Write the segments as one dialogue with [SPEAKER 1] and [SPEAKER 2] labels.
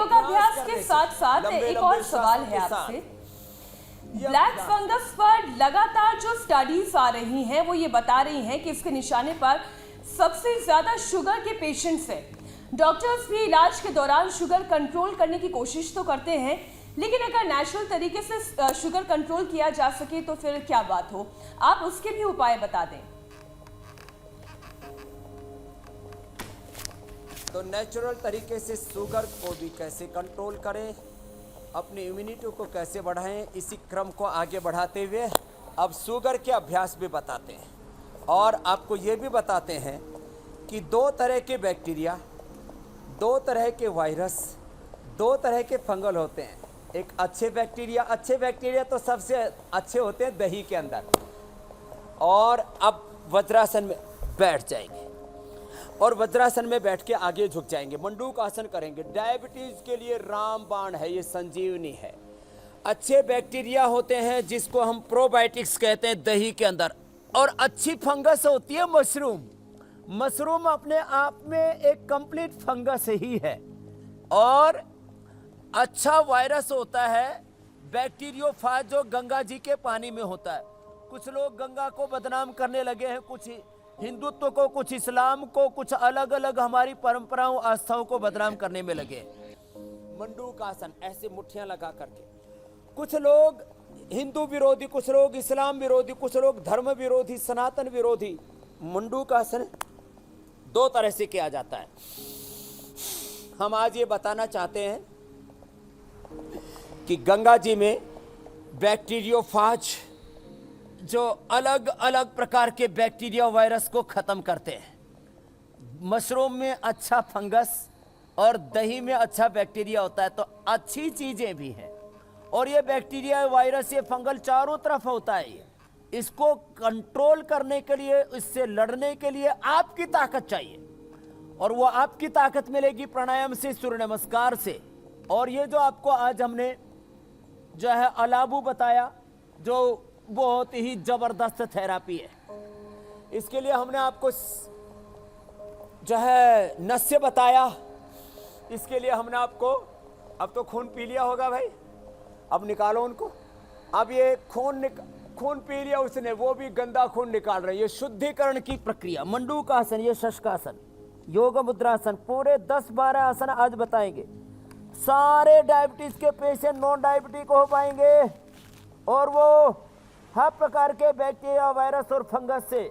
[SPEAKER 1] योगाभ्यास के साथ साथ एक और सवाल है आपसे। ब्लैक फंगस पर लगातार जो स्टडीज आ रही हैं वो ये बता रही हैं कि इसके निशाने पर सबसे ज्यादा शुगर के पेशेंट्स हैं। डॉक्टर्स भी इलाज के दौरान शुगर कंट्रोल करने की कोशिश तो करते हैं, लेकिन अगर नेचुरल तरीके से शुगर कंट्रोल किया जा सके तो फिर क्या बात हो। आप उसके भी उपाय बता दें।
[SPEAKER 2] तो नेचुरल तरीके से शुगर को भी कैसे कंट्रोल करें, अपनी इम्यूनिटी को कैसे बढ़ाएं, इसी क्रम को आगे बढ़ाते हुए अब शुगर के अभ्यास भी बताते हैं। और आपको ये भी बताते हैं कि दो तरह के बैक्टीरिया, दो तरह के वायरस, दो तरह के फंगल होते हैं। एक अच्छे बैक्टीरिया तो सबसे अच्छे होते हैं दही के अंदर। और अब वज्रासन में बैठ जाएंगे और वज्रासन में बैठ के आगे झुक जाएंगे, मंडूक आसन करेंगे। डायबिटीज के लिए रामबाण है, ये संजीवनी है। अच्छे बैक्टीरिया होते हैं जिसको हम प्रोबायोटिक्स कहते हैं दही के अंदर। और अच्छी फंगस होती है मशरूम अपने आप में एक कंप्लीट फंगस ही है। और अच्छा वायरस होता है बैक्टीरियोफाज, जो गंगा जी के पानी में होता है। कुछ लोग गंगा को बदनाम करने लगे हैं, कुछ हिंदुत्व को, कुछ इस्लाम को, कुछ अलग अलग हमारी परंपराओं आस्थाओं को बदनाम करने में लगे। मंडूक आसन, ऐसे मुट्ठियां लगा करके। कुछ लोग हिंदू विरोधी, कुछ लोग इस्लाम विरोधी, कुछ लोग धर्म विरोधी, सनातन विरोधी। मंडूक आसन दो तरह से किया जाता है। हम आज ये बताना चाहते हैं कि गंगा जी में बैक्टीरियोफाज जो अलग अलग प्रकार के बैक्टीरिया वायरस को खत्म करते हैं। मशरूम में अच्छा फंगस और दही में अच्छा बैक्टीरिया होता है, तो अच्छी चीजें भी हैं। और ये बैक्टीरिया वायरस, ये फंगल चारों तरफ होता है। इसको कंट्रोल करने के लिए, इससे लड़ने के लिए आपकी ताकत चाहिए। और वो आपकी ताकत मिलेगी प्राणायाम से, सूर्य नमस्कार से। और ये जो आपको आज हमने जो है अलाबू बताया, जो बहुत ही जबरदस्त थेरापी है। इसके लिए हमने आपको जो है नस्य बताया। इसके लिए हमने आपको, अब तो खून पी लिया होगा भाई, अब निकालो उनको। अब ये खून पी लिया उसने, वो भी गंदा खून निकाल रहे हैं। ये शुद्धिकरण की प्रक्रिया। मंडूक आसन, ये शशकासन, योग मुद्रासन, पूरे 10-12 आसन आज बताएंगे। सारे डायबिटीज के पेशेंट नॉन डायबिटिक हो पाएंगे और वो हर प्रकार के बैक्टीरिया, वायरस और फंगस से,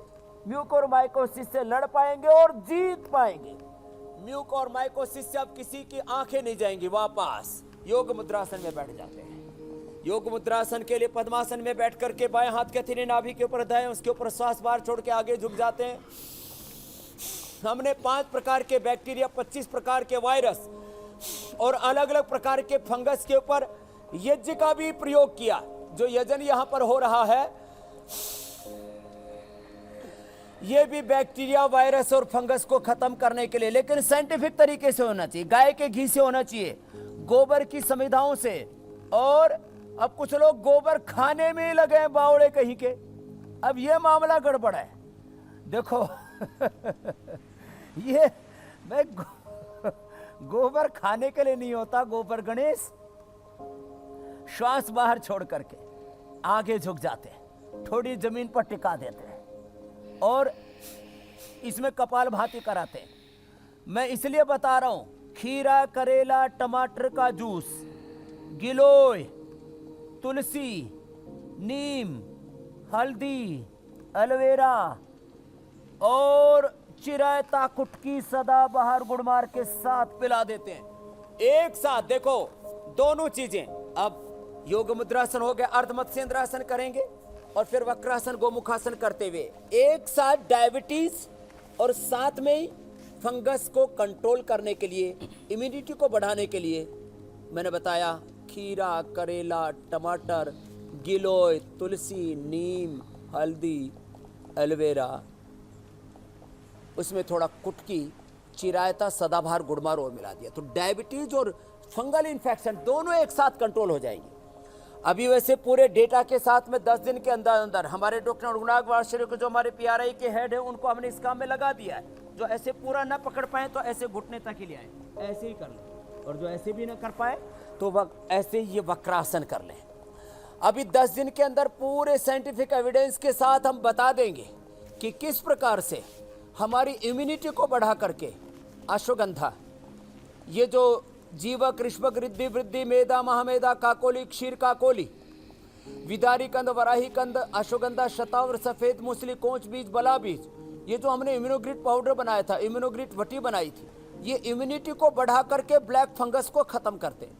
[SPEAKER 2] म्यूकोरमाइकोसिस से लड़ पाएंगे और जीत पाएंगे। म्यूकोरमाइकोसिस से अब किसी की आंखें नहीं जाएंगी वापस। योग मुद्रासन में बैठ जाते हैं। योग मुद्रासन के लिए पद्मासन में बैठ करके बाएं हाथ के हथेली नाभि के ऊपर दाएं, उसके ऊपर श्वास बाहर छोड़ के आगे झुक जाते हैं। हमने 5 प्रकार के बैक्टीरिया, 25 प्रकार के वायरस और अलग अलग प्रकार के फंगस के ऊपर यज्ञ का भी प्रयोग किया। जो यजन यहां पर हो रहा है, यह भी बैक्टीरिया, वायरस और फंगस को खत्म करने के लिए, लेकिन साइंटिफिक तरीके से होना चाहिए। गाय के घी से होना चाहिए, गोबर की समिधाओं से। और अब कुछ लोग गोबर खाने में लगे हैं, बावड़े कहीं के। अब यह मामला गड़बड़ है। देखो ये मैं गोबर खाने के लिए नहीं होता। गोबर गणेश श्वास बाहर छोड़ करके आगे झुक जाते हैं, थोड़ी जमीन पर टिका देते हैं और इसमें कपालभाति कराते हैं। मैं इसलिए बता रहा हूं, खीरा, करेला, टमाटर का जूस, गिलोय, तुलसी, नीम, हल्दी, एलोवेरा और चिरायता, कुटकी, सदाबहार, गुड़मार के साथ पिला देते हैं एक साथ। देखो दोनों चीजें। अब योग मुद्रासन हो गया, अर्ध मत्स्येंद्रासन करेंगे और फिर वक्रासन, गोमुखासन करते हुए एक साथ डायबिटीज और साथ में फंगस को कंट्रोल करने के लिए, इम्यूनिटी को बढ़ाने के लिए मैंने बताया खीरा, करेला, टमाटर, गिलोय, तुलसी, नीम, हल्दी, एलोवेरा, उसमें थोड़ा कुटकी, चिरायता, सदाबहार, गुड़मार और मिला दिया, तो डायबिटीज और फंगल इन्फेक्शन दोनों एक साथ कंट्रोल हो जाएंगी। अभी वैसे पूरे डेटा के साथ में 10 दिन के अंदर अंदर हमारे डॉक्टर रघुनाथ वार्षिक को, जो हमारे PRI के हेड है, उनको हमने इस काम में लगा दिया है। जो ऐसे पूरा ना पकड़ पाए तो ऐसे घुटने तक ही ले आए, ऐसे ही कर लो। और जो ऐसे भी ना कर पाए तो वह ऐसे ये वक्रासन कर लें। अभी 10 दिन के अंदर पूरे साइंटिफिक एविडेंस के साथ हम बता देंगे कि किस प्रकार से हमारी इम्यूनिटी को बढ़ा करके अश्वगंधा, ये जो जीवक, ऋष्वक, रिद्धि, वृद्धि, मेधा, महामेधा, काकोली, क्षीर काकोली, विदारी कंद, वराही कंद, अश्वगंधा, शतावर, सफेद मूसली, कोंच बीज, बला बीज, ये जो हमने इम्यूनोग्रिड पाउडर बनाया था, इम्यूनोग्रिड वटी बनाई थी, ये इम्यूनिटी को बढ़ा करके ब्लैक फंगस को खत्म करते हैं।